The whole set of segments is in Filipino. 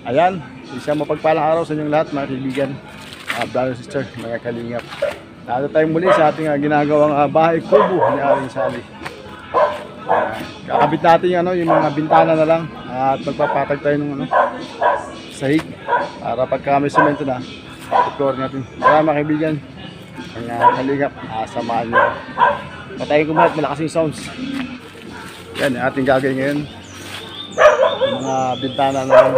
Ayan, isang mapagpalang araw sa inyong lahat mga kaibigan, brother and sister, mga kalingap. Narito tayong muli sa ating ginagawang bahay kubo ni Aling Sally. Kakabit natin yung mga bintana na lang at magpapatag tayo ng sahig para pagka may semento na, i-floor natin. Kaya mga kaibigan, mga kalingap, samahan nyo. Patayin ko lahat malakas yung sounds. Yan, ating gagawin ngayon. Yung mga bintana na lang.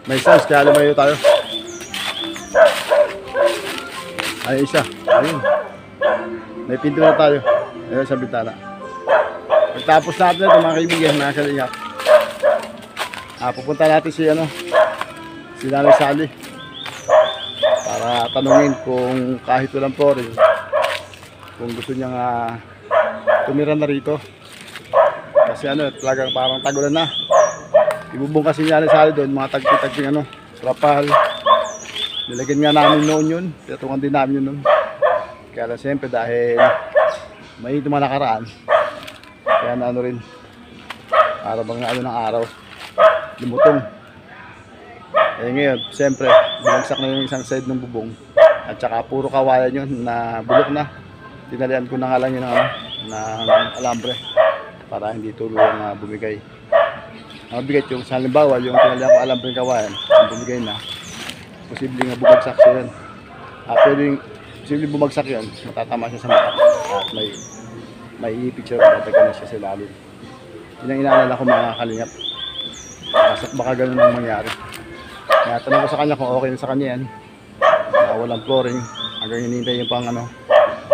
May sounds kaya lumayo tayo. Ayun isa. Ayun. May pinto na tayo. Ayun sa bintana. Pagtapos natin ito mga kaibigan, mga kalingap, pupunta natin si Nanay Sally para tanungin kung kahit walang flooring, kung gusto niyang tumira na rito. Kasi talagang parang tagulan na. Ibubong kasi niya Sally doon, mga tagpi-tagping trapal. Nilagyan nga namin noon yun, tinatungan din namin yun noon. Kaya lang siyempre dahil may mga nakaraan, kaya rin, para bang ng araw, lumutong. Ngayon, siyempre, binagsak na yung isang side ng bubong. At saka puro kawayan yun na bulok na. Tinalian ko na nga lang yun ng alambre para hindi tuluyang bumigay. Mabigat yung sa halimbawa, yung tinalian ko alambre ng kawayan, ang bumigay na, posibleng bumagsak siya yun. Posibleng bumagsak yun, matatama siya sa mata. At may picture na na siya sa lalim. Yun ang inaalala ko mga kalingap. Baka ganun ang mangyari. Kaya tanong ko sa kanya kung okay na sa kanya yan. Walang flooring. Hanggang hinihintay yung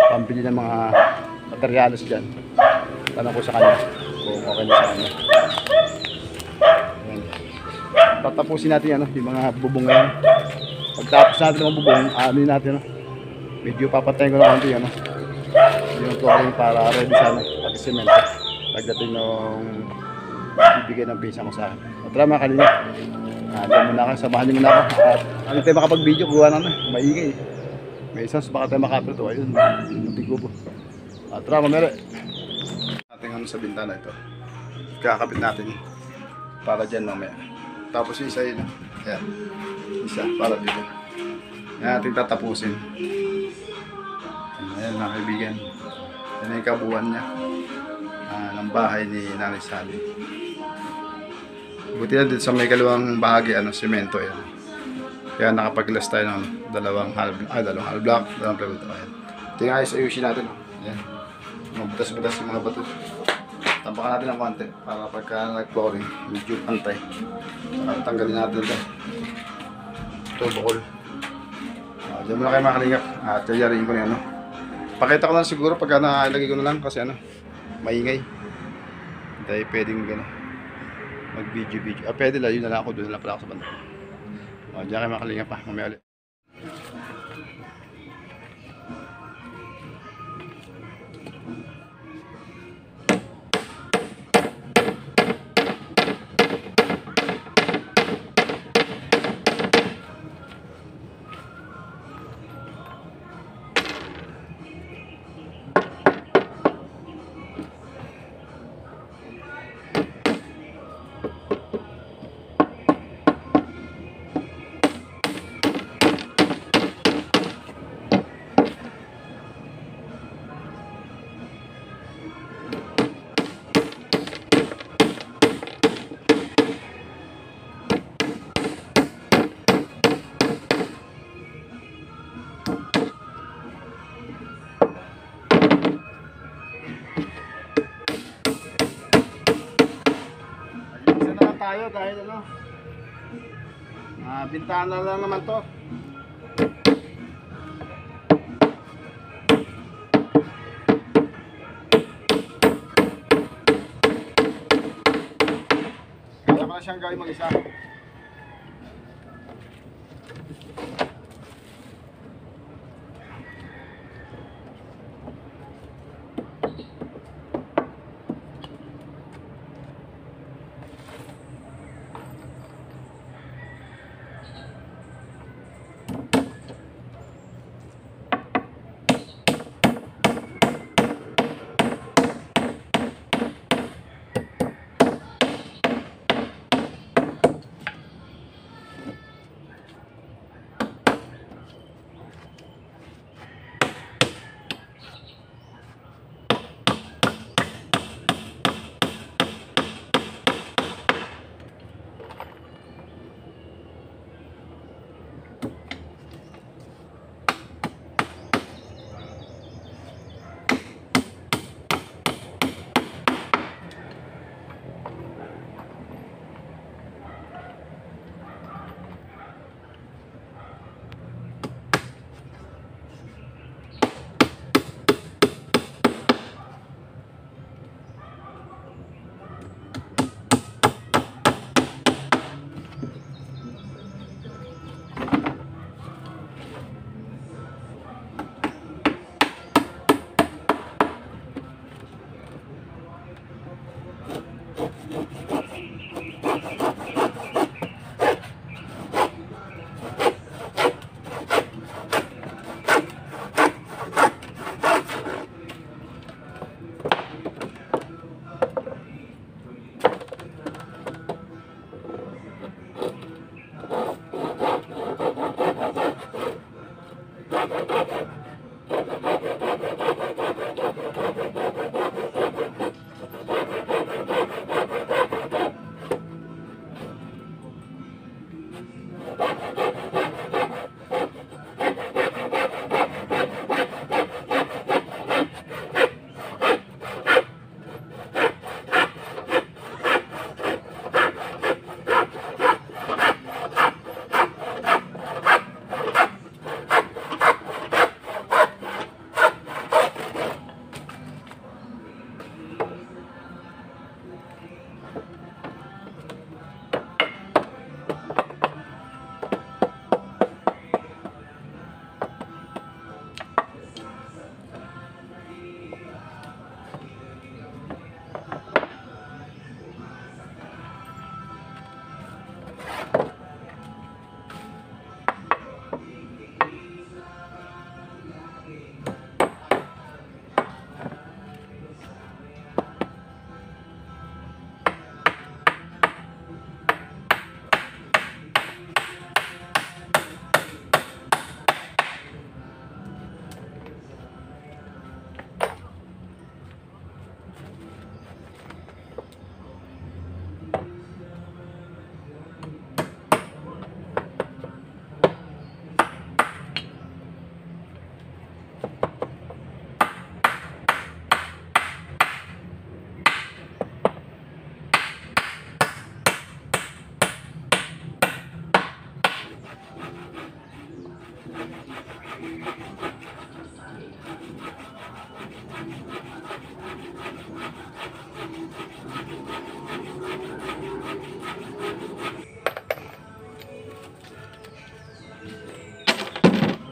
pambili ng mga materyales dyan. Tanong ko sa kanya kung okay na sa kanya. Ayan. Tatapusin natin yung mga bubong ngayon. Pagtapos natin ng bubong, natin medyo papatayin ko na konti yung flooring para ready sana pati semento pagdating nung bibigay ng pisa ko sa akin. Tara mga kalingap, dyan muna ako, samahan nyo muna ako at hindi tayo makapag-video, gawa na maingay. May isang baka tayo makapito. Ayun, yung tigubo. Tara mamere ating sa bintana ito, kakapit natin para dyan mamaya. Tapos yung isa yun, ayan, isa para dito. Yan ating tatapusin. Ayan mga kaibigan, yan yung kabuuan niya ng bahay ni Nanay Sally. Buti na dito sa may kalawang bahagi, semento yan. Kaya nakapag-glass tayo ng dalawang half block, dalawang plato. Ayan. Ito yung ayusin natin. Ayan. Magbutas-butas yung mga bato. Tampakan natin ng konti para pagka nag-flooring, medyo pantay. Tanggalin natin ito. Ito, bukol. Diyan muna kayo mga kalingap. At yayarin ko na pakita ko na siguro pagka nailagay ko na lang kasi maingay. Hindi pwedeng mag-video. Pwede lang, yun na lang ako, doon na lang pala ako sa banda. Diyan kayo mga kalingap mamaya ulit. Tayo dahil bintana lang naman to. Kaya pala siyang gawin mag-isa.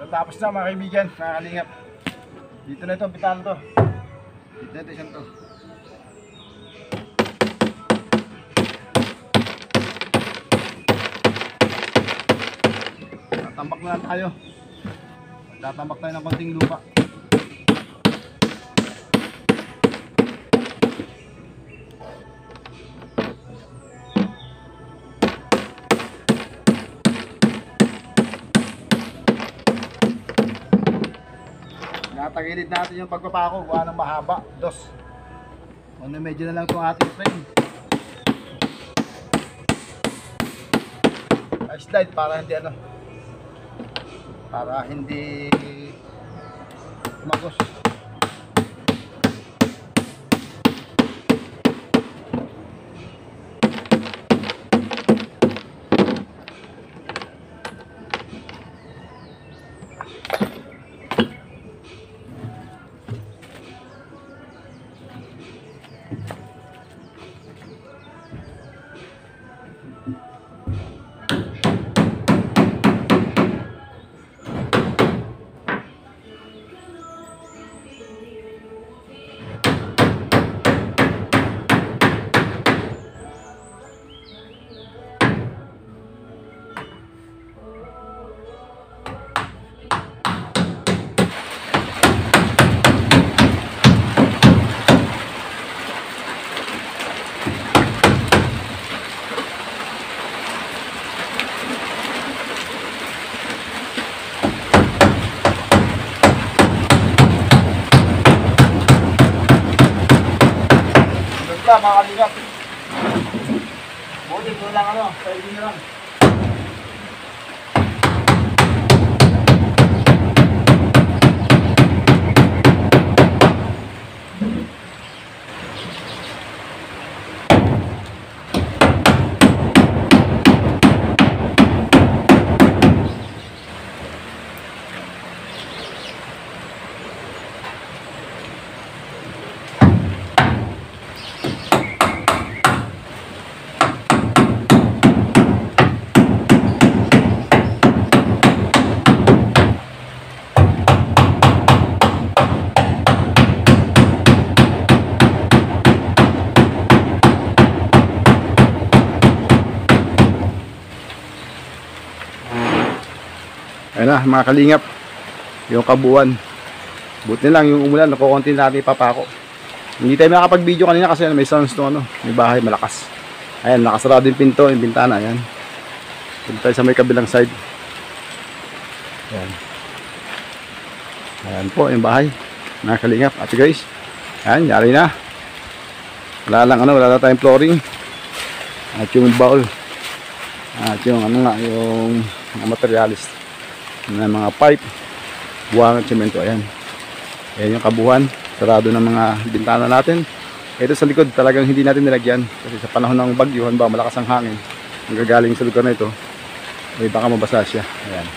Tapos na mga kaibigan, mga kalingap. Dito na ito, ang pitalo to. Dito na ito, isang to. Tatambak na tayo. Tatambak tayo ng konting lupa. Natagilid natin yung pagpapako, gawa ng mahaba, dos. Ano, medyo na lang itong ating frame. Ay, slide para hindi ano, para hindi tumagos. Mga kalingap, buti ko lang ano, pwede nyo lang. Ayun na mga kalingap, yung kabuuan. Buti lang yung umulan, nakukunti natin ipapako. Hindi tayo makapag-video kanina kasi may sounds no, ano, may bahay malakas. Ayan, nakasarado yung pinto, yung bintana. Ayan, punta tayo sa may kabilang side. Ayan, ayan po yung bahay mga kalingap. Ate guys, ayan, yari na. Wala lang ano, wala na tayong flooring at yung bowl. At yung ano nga, yung mga materialis na mga pipe, buwangan at semento. Ayan. Ayan yung kabuuan. Sarado ng mga bintana natin. Ito sa likod talagang hindi natin nilagyan. Kasi sa panahon ng bagyo, ba malakas ang hangin. Nagagaling sa lugar na ito. Ay baka mabasa siya. Ayan.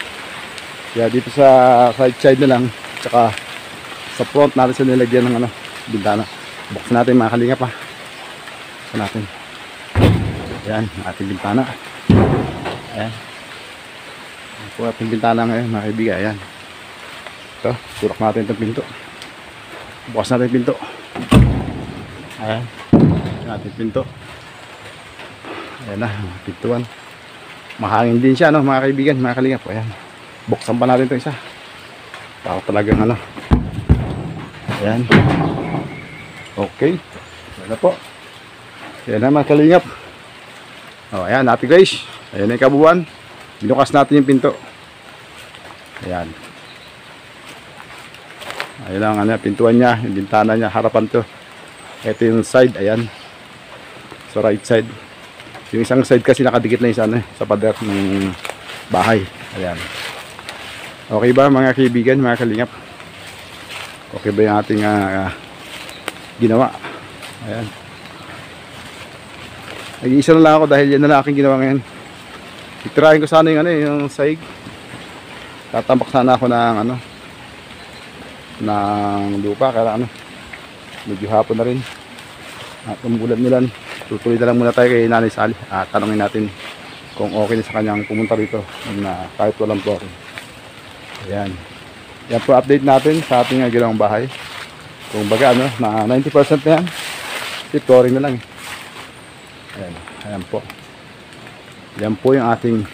Kaya dito sa side na lang. Tsaka sa front natin sa nilagyan ng ano, bintana. Buksan natin mga kalinga pa. Buksan natin. Ayan, ating bintana. Ayan. Ayan po ating bintana ngayon mga kaibigan. Ayan. Ito, turak natin itong pinto. Bukas natin yung pinto. Ayan. Ayan ating pinto. Ayan na, pintuan. Mahangin din siya, no, mga kaibigan, mga kalingap. Ayan. Buksan pa natin ito isa. Para talagang ano. Ayan. Okay. Ayan na po. Ayan na mga kalingap. O, ayan, Ate Grace. Ayan na yung kabuuan. Binukas natin yung pinto. Ayan. Ayan lang, ano, pintuan niya, yung bintana niya, harapan to. Ito yung side, ayan. Sa right side. Yung isang side kasi nakadikit na isa, ano, sa pader ng bahay. Ayan. Okay ba mga kaibigan, mga kalingap? Okay ba yung ating ginawa? Ayan. Nag-iisa na lang ako dahil yan na lang aking ginawa ngayon. Itirahin ko sana yung ano, yung saig. Tatambak sana ako ng ano, ng lupa, kaya ano, medyo hapon na rin at umulan nilan. Tutuloy na lang muna tayo kay Nanay Sally at tanongin natin kung okay na sa kanyang pumunta rito na kahit walang flooring. Ayan, yan po update natin sa ating ginawang bahay. Kung baga ano, na 90% na yan, flooring na lang. Ayan, ayan po. Yan po yung ating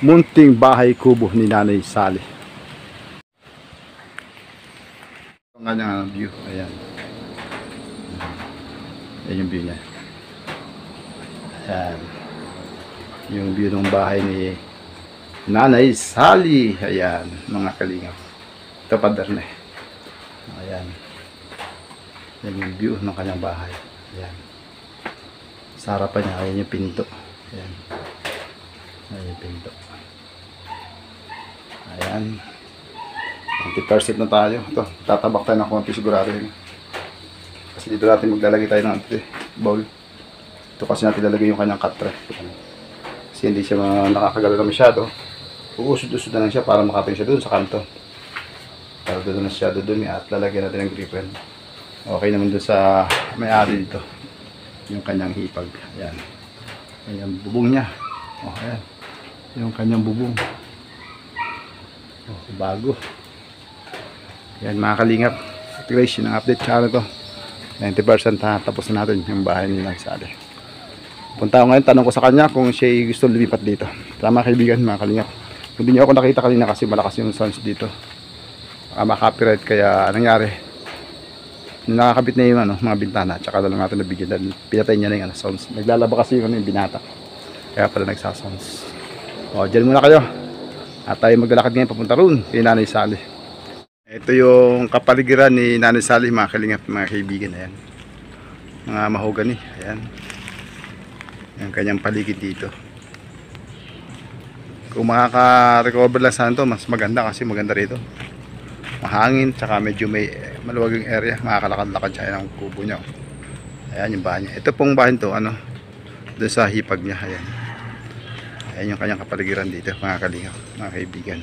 munting bahay kubo ni Nanay Sally. Ang kanyang view, ayan. Ayan yung view niya. Ayan. Yung view ng bahay ni Nanay Sally. Ayan, mga kalingap. Ito pader na eh. Ayan. Ayan yung view ng kanyang bahay. Ayan. Sa harapan niya, ayan yung pinto. Ayan. Ayan yung pinto. Ayan. 20% na tayo. Ito, tatabak tayo ng konti sigurado yun. Kasi dito natin maglalagay tayo ng bowl. Ito kasi natin lalagay yung kanyang cut tray. Kasi hindi siya nakakagalaw na masyado. Uusod-usod na lang siya para makating siya doon sa kanto. Pero doon na siya doon at lalagyan natin ng gripper. Okay naman doon sa may-ari dito. Yung kanyang hipag. Ayan. Ayan yung bubong niya. Oh, ayan. Yung kanyang bubong. Oh, bago. Yan mga kalingap. Grace, yun ang update sa ano to. 90% ha. Tapos na natin yung bahay ni Nanay Sally. Punta ako ngayon, tanong ko sa kanya kung siya gusto lumipat dito. Tama kaibigan mga kalingap. Hindi niyo ako nakita kanina kasi malakas yung sounds dito. Maka-copyright kaya nangyari. Nakakabit na yung ano, mga bintana. Tsaka na lang natin nabigyan. Dahil pinatay niya na yung ano, sounds. Naglalaba kasi yung, ano, yung binata. Kaya pala nagsasounds. O, dyan muna kayo. At tayo maglalakad ngayon papunta roon kay Nanay Sally. Ito yung kapaligiran ni Nanay Sally mga kalingap, mga kaibigan. Ayan. Mga mahogany. Ayan. Yung kanyang paligid dito. Kung makaka-recover lang saan to, mas maganda kasi maganda rito. Mahangin, tsaka medyo may maluwaging area. Makakalakad-lakad siya ng kubo niya. Ayan yung bahay niya. Ito pong bahay to, ano, doon sa hipag niya. Ayan. Ayan yung kanyang kapaligiran dito, mga kalingap, mga kaibigan.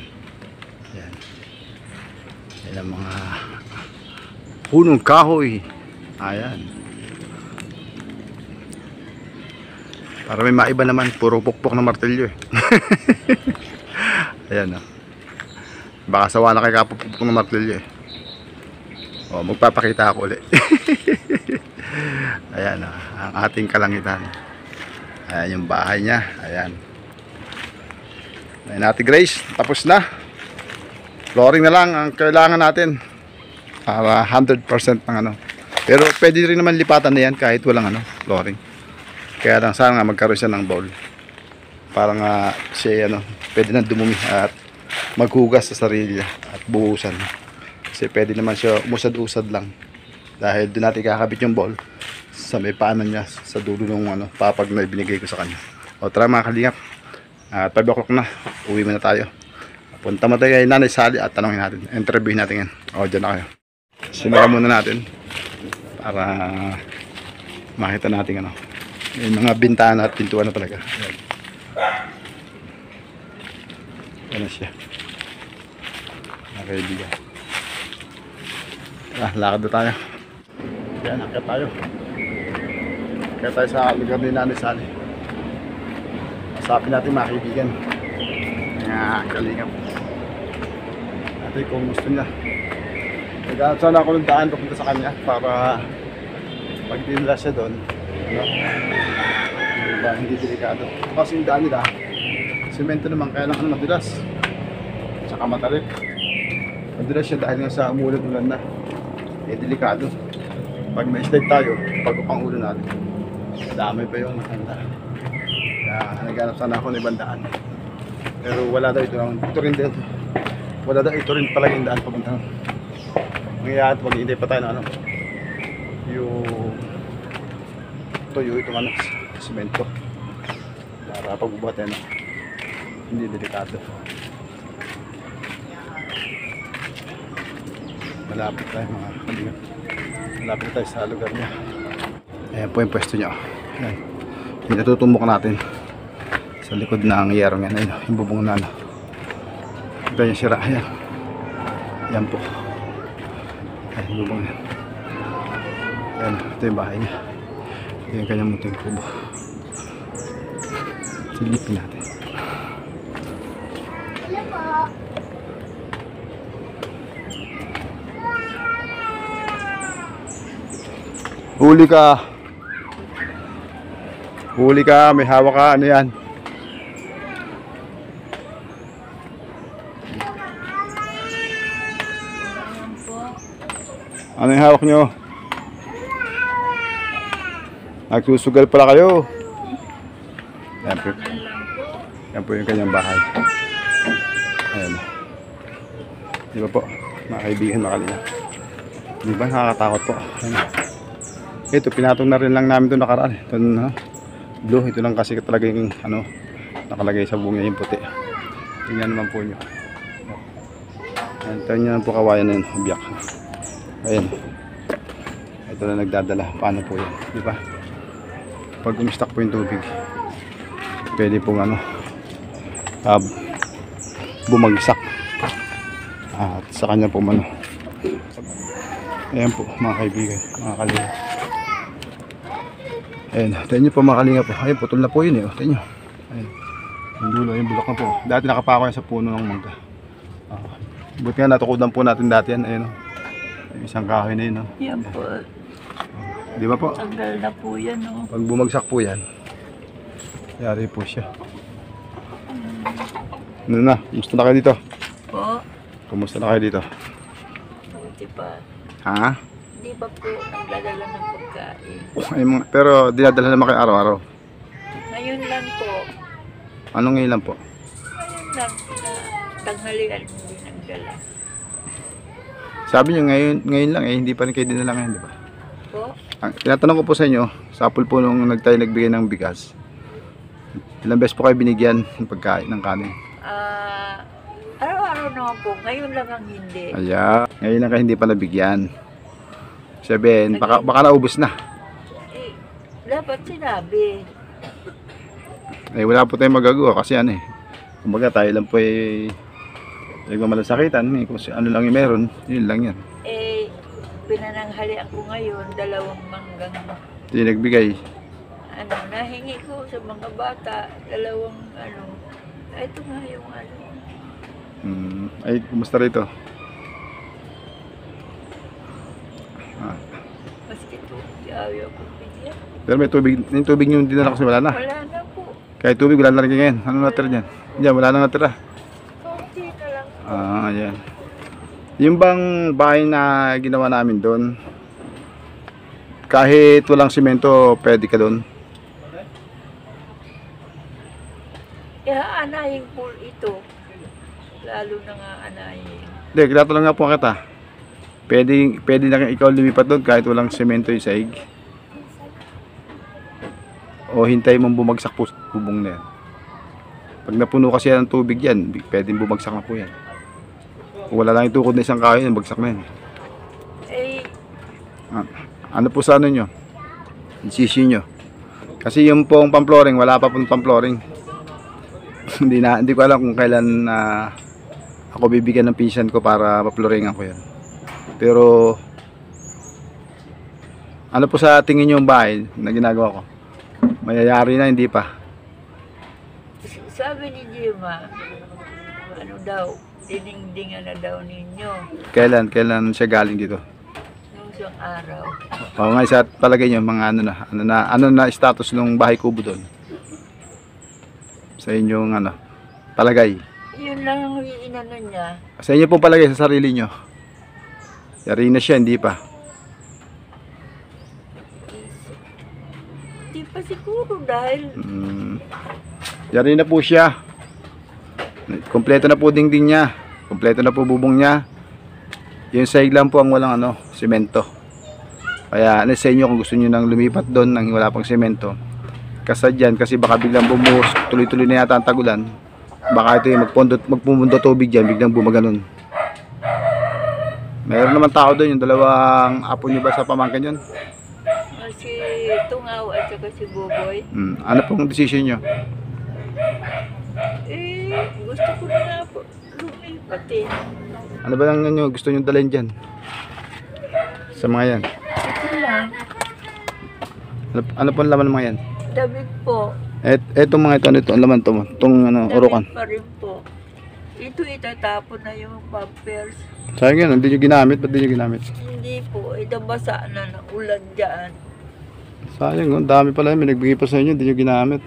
Ayan. Ayan ang mga punong kahoy. Ayan. Para may maiba naman, puro pukpok ng martilyo eh. Ayan o. Baka sawa na kay kapupukpok ng martilyo eh. O, magpapakita ako ulit. Ayan o, ang ating kalangitan. Ayan yung bahay niya. Ayan. Ayan Ate Grace, tapos na. Flooring na lang ang kailangan natin. 100% ng ano. Pero pwede rin naman lipatan na yan kahit walang ano, flooring. Kaya lang sana nga magkaroon siya ng bowl. Para nga siya ano, pwede na dumumi at maghugas sa sarili at buhusan. Kasi pwede naman siya umusad-usad lang. Dahil doon natin kakabit yung bowl sa may paanan niya sa dulo ng ano, papag na ibinigay ko sa kanya. O tara mga kalingap. At 5 o'clock na. Uwi muna tayo. Punta mo tayo kay Nanay Sally at tanongin natin. Interviewin natin yan. O dyan na kayo. Sinara muna natin. Para makita natin ano. Yung mga bintana at pintuan na talaga. Ayan. Ayan siya. Mga kaibigan. Lakad na tayo. Ayan, akit tayo. Akit tayo sa lugar ni Nanay Sally. Masapin natin mga kaibigan. Mga kalingap. Natin kung gusto niya. Naghanap sana ako ng daan papunta sa kanya para pag dinala siya doon, ano, diba, hindi delikado. Kasi yung daan nila, semento naman, kaya lang ano, madulas. Tsaka matarik. Madulas siya dahil nga sa umulan-ulan na. Eh, delikado. Pag may slide tayo, pag upang ulo natin, damay pa yung matanda. Kaya naghanap sana ako ng ibang daan. Pero wala daw ito lang. Ito rin din. Wala daw ito rin pala yung daan papunta. Ngayon, maghihintay pa tayo ng ano, yung tuyo itong ano, semento. Para pagbubuhat yan, hindi delikado. Malapit tayo mga kalingap. Malapit tayo sa lugar niya. Ayan po yung pwesto niya. Ayan. Pinatutumbok natin sa likod ng yerong yan. Ayan, yung bubong na ano. Ito yung sira. Ayan. Ayan po. Ayan yung bubong yan. Ayan. Ito yung bahay niya. Ito yung kanyang munting kubo. Silipin natin. Huli ka. Huli ka, may hawak ka, ano yan? Ano yung hawak nyo? Nagsusugal pala kayo. Yan po yung kanyang bahay. Ayan. Di ba po? Mga kaibigan, makalina. Di ba? Nakakatakot po. Ayan. Ito, pinatong na rin lang namin ito nakaraan. Ito, blue. Ito lang kasi talaga yung ano, nakalagay sa bunga yung puti. Tingnan naman po nyo. Tingnan nyo po kawayan na yun. Biyak. Ayan. Ito na nagdadala. Paano po yan? Diba? Pag umistak po yung tubig, pwede pong ano, bumagsak. At sa kanya po ano. Ayan po mga kaibigan, mga kalinga. Ayan, tayo nyo po mga kalinga po. Ayan, putol na po yun eh. Tayo nyo. Ayan. Yung dulo, yung bulok na po. Dati nakapako yan sa puno ng mangga. Buti nga natukudan po natin dati yan. Ayan, yung isang kahoy na yun. Yan po. Di ba po? Tanggal na po yan. Pag bumagsak po yan, yari po siya. Ano na? Kumusta na kayo dito? Po? Kumusta na kayo dito? Buti pa. Ha? Di ba po nagdadala ng pagkain? Ay, pero dinadala naman kayo araw-araw. Ngayon lang po. Anong ngayon lang po? Ngayon lang na tanghalian hindi nagdala. Sabi nyo ngayon lang eh, hindi pa rin kayo dinala ngayon, di ba? Po? Tinatanong ko po sa inyo, sapul po nung nagbigay ng bigas. Ilang beses po kayo binigyan ng pagkain ng kanin? Araw-araw naman po. Ngayon lang ang hindi. Ayan, ngayon lang kayo hindi pa nabigyan. Sabihin, baka naubos na. Eh, dapat sinabi. Eh, wala po tayong magagawa kasi ano eh. Kumbaga tayo lang po eh, nagmamalasakitan eh. Kung ano lang yung meron, yun lang yan. Eh, pinananghalian ko ngayon, 2 manggang Hindi nagbigay. ano, nahingi ko sa mga bata, 2 ano. Ito nga yung ano. Ay, kumusta rito? Maski tubig, ayaw ko bigyan. Pero may tubig, yung tubig nyo dinala kasi wala na. Wala na po. Kahit tubig, wala na rin ngayon. Ano natira dyan? Diyan, wala na natira. Konti na lang. Ayan. Yung bang bahay na ginawa namin doon, kahit walang simento, pwede ka doon? Kaya anayin po ito. Lalo na nga anayin. Hindi, kinatanong nga po kita. Pwede na ikaw lumipat doon kahit walang semento yung saig? o hintay mong bumagsak po sa bubong na yan. Pag napuno kasi yan ng tubig yan, pwedeng bumagsak na po yan. Kung wala lang yung tukod na isang kahoy, bagsak na yan. Eh, Ano po sa ano nyo? Decision nyo. Kasi yung pong pang-flooring, wala pa pong pang-flooring. Hindi ko alam kung kailan ako bibigyan ng pinsan ko para ma-flooringan ko yan. Pero ano po sa tingin nyo yung bahay na ginagawa ko? Mayayari na, hindi pa. sabi ni Jima, ano daw, diningdingan na daw ninyo Kailan siya galing dito? nung isang araw. O nga, sa palagay nyo, mga ano na status ng bahay kubo doon? Sa inyong palagay. Yun lang ang inano niya. Sa inyo pong palagay sa sarili nyo. Yari na siya, hindi pa. Di pa siguro dahil Yari na po siya. Kompleto na po dingding niya. Kompleto na po bubong niya. Yung sahig lang po ang walang semento. Kaya sa inyo kung gusto niyo nang lumipat doon nang wala pang semento. Kasadyan kasi baka biglang bumuhos, tuloy-tuloy na yata ang tagulan. Baka ito yung magpumundo tubig diyan, biglang bumaganon. Meron naman tao doon, yung dalawang apo niyo ba sa pamangkin yun? si Tungaw at saka si Boboy. Ano pong decision niyo? Gusto ko na nga po lumipat eh. Ano ba lang nyo gusto nyo dalhin dyan? Sa mga yan? Ito lang, Ano pong laman ng mga yan? damit po. Etong mga ito, ang laman to mo. Itong urukan. Damit pa rin po. Ito itatapon na yung pampers. Sayang yan, hindi nyo ginamit. Ba't di nyo ginamit? Hindi po, nabasa na ng ulan dyan. Sayang, ang dami pala yun. May nagbigay pa sa inyo, hindi nyo ginamit.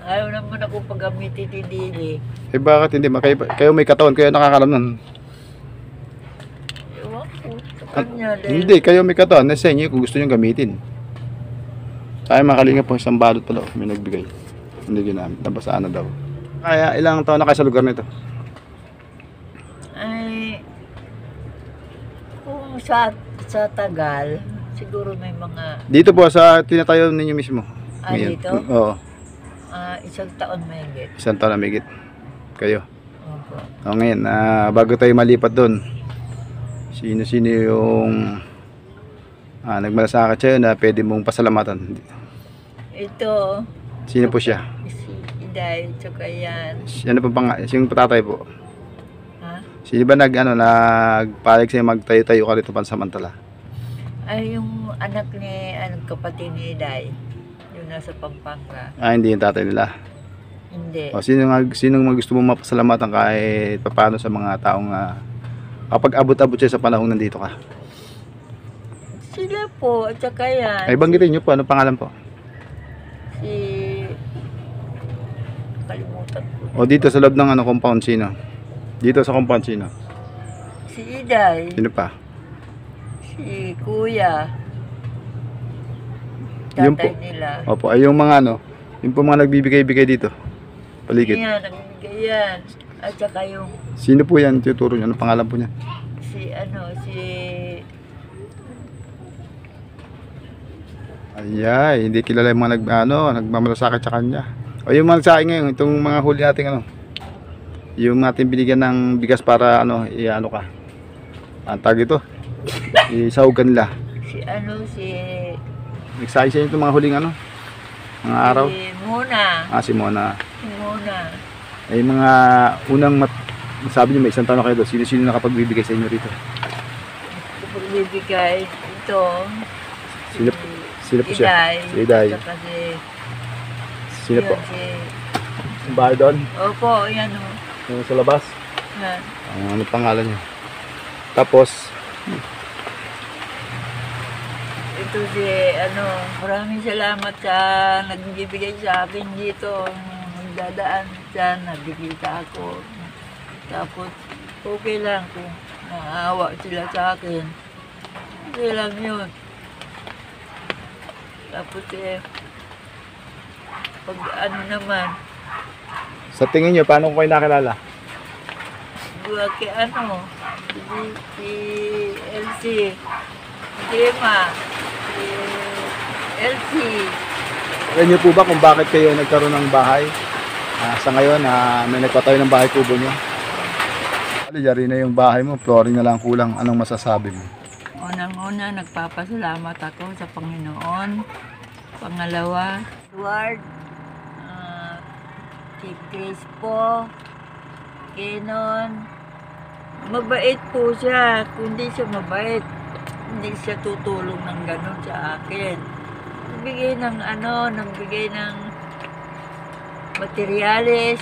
Ayaw naman ako paggamitin ni Dili. Bakit hindi? Kayo may katawan, kayo nakakalam nun. Ewan ko, sa kanya dahil Hindi, kayo may katawan. Nasa inyo kung gusto nyo gamitin. Kaya makalinga po, isang balot pala. May nagbigay. Hindi ginamit. Nabasaan na daw. Kaya ilang taon na kayo sa lugar nito? ay kung sa tagal, siguro may mga Dito po, sa tinatayo ninyo mismo. Ngayon. dito? Oo. Isang taon mahigit. Isang taon na migit. Kayo. Opo. O ngayon, bago tayo malipat doon, sino-sino yung nagmalasakit sa'yo na pwede mong pasalamatan? Ito, Sino po siya? si Iday, tsaka yan. Ano po sino patatay po? Ha? Sino ba nagpalig sa'yo magtayo-tayo ka rito pansamantala? Ay, yung anak ni, kapatid ni Iday, yung nasa Pampanga. Hindi yung tatay nila. Hindi. O sino gusto mong mapasalamatan kahit paano sa mga taong kapag abot-abot siya sa panahong nandito ka? Sila po, at saka yan. Ay, banggitin nyo po, ano pangalan po? Si... Kalimutan ko. O dito sa loob ng compound, sino? Dito sa compound, sino? Si Iday. Sino pa? Si Kuya. Yung Tatay po. nila. Opo, ay yung mga yung po mga nagbibigay-bigay dito. Paligid. Yan, nagbigay yan. At saka yung Sino po yan? Tuturo nyo. Ano pangalan po niya? si Ayay, hindi kilala yung mga nagmamalasakit sa kanya. O yung mga sa akin ngayon, itong mga huli natin yung natin binigyan ng bigas para ka. Ang tag ito. Isahugan nila. si Nagsahin sa inyo itong mga huling mga araw. si Mona. Si Mona. Si Mona. Ay mga unang sabi niyo may isang taon na kayo doon. Sino-sino nakapagbibigay sa inyo rito? Kapag bibigay ito. Sino po siya? Si Iday. At saka Sino po? Si... Yung bahay doon? Opo, yan o. Yung sa labas? Yan. Ano pangalan niya? Tapos, Ito si, maraming salamat sa nagbibigay sa akin dito. Nagdadaan dyan, nabigita ako. Tapos, okay lang kung naawa sila sa akin. Okay lang yun. Tapos pag naman, sa tingin niyo, paano ko kayo nakilala? kay si Elsie, Gemma, si Elsie, Alam niyo po ba kung bakit kayo nagkaroon ng bahay? Sa ngayon, may nagpatayo ng bahay kubo niyo. Yari na yung bahay mo, flooring na lang kulang. Anong masasabi mo? Unang-una, nagpapasalamat ako sa Panginoon. Pangalawa, Lord, si Crispo, Kenon, mabait po siya. Kung di siya mabait, hindi siya tutulong ng ganun sa akin. Nagbigay ng materyales,